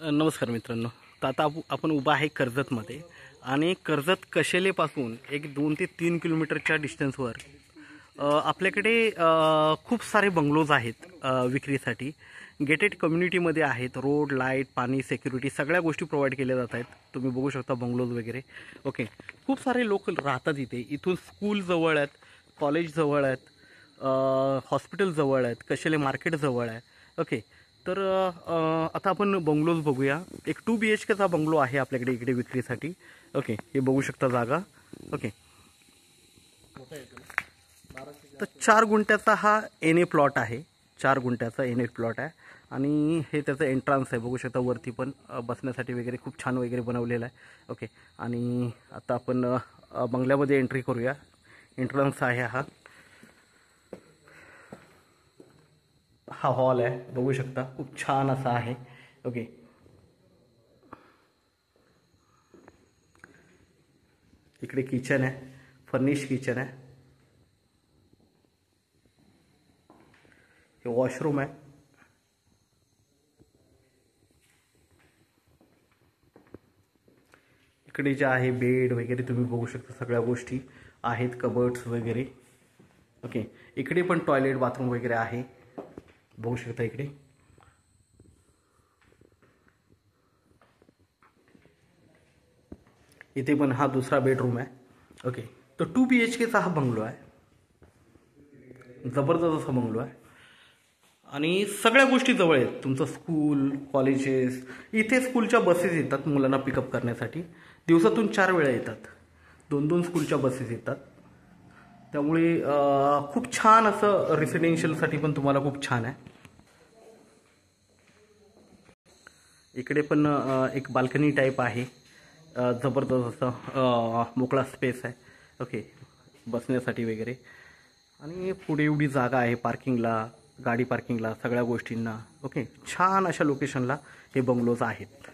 नमस्कार मित्रांनो. तर आता आपण उभा आहे कर्जतमध्ये आणि कर्जत कशेलेपासून एक 2 ते 3 किलोमीटरच्या डिस्टन्सवर आपल्याकडे खूप सारे बंगलोज आहेत विक्रीसाठी. गेटेड कम्युनिटीमध्ये आहेत. रोड, लाईट, पाणी, सिक्युरिटी सगळ्या गोष्टी प्रोव्हाइड केल्या जात आहेत. तुम्ही बघू शकता बंगलोज वगैरे. ओके, खूप सारे लोक राहतात इथे. इथून स्कूल जवळ आहेत, कॉलेज जवळ आहेत, हॉस्पिटल जवळ आहेत, कशेले मार्केट जवळ आहे. ओके, तर आता आपण बंगलोज बघूया. एक 2 BHKचा बंगलो आहे आपल्याकडे इकडे विक्रीसाठी. ओके, हे बघू शकता जागा. ओके, तर 4 गुंठ्याचा हा NA प्लॉट आहे. 4 गुंठ्याचा NA प्लॉट आहे आणि हे त्याचं एंट्रान्स आहे. बघू शकता वरती पण बसण्यासाठी वगैरे खूप छान वगैरे बनवलेलं आहे. ओके, आणि आता आपण बंगल्यामध्ये एंट्री करूया. एंट्रन्स आहे हा. हा हॉल आहे, बघू शकता खूप छान असा आहे. ओके, इकडे किचन आहे, फर्निश किचन आहे. हे वॉशरूम आहे. इकडे जे आहे बेड वगैरे तुम्ही बघू शकता, सगळ्या गोष्टी आहेत, कबर्ड्स वगैरे. ओके, इकडे पण टॉयलेट बाथरूम वगैरे आहे, बघू शकता इकडे. इथे पण हा दुसरा बेडरूम आहे. ओके, तर 2 BHKचा हा बंगलो आहे. जबरदस्त असा बंगलो आहे आणि सगळ्या गोष्टी जवळ आहेत. तुमचं स्कूल, कॉलेजेस, इथे स्कूलच्या बसेस येतात मुलांना पिकअप करण्यासाठी. दिवसातून 4 वेळा येतात. 2-2 स्कूलच्या बसेस येतात. त्यामुळे खूप छान असं रेसिडेन्शियलसाठी पण तुम्हाला खूप छान आहे. इकडे पण एक बाल्कनी टाईप आहे. जबरदस्त असं मोकळा स्पेस आहे. ओके, बसण्यासाठी वगैरे. आणि पुढे एवढी जागा आहे पार्किंगला, गाडी पार्किंगला, सगळ्या गोष्टींना. ओके, छान अशा लोकेशनला हे बंगलोज आहेत.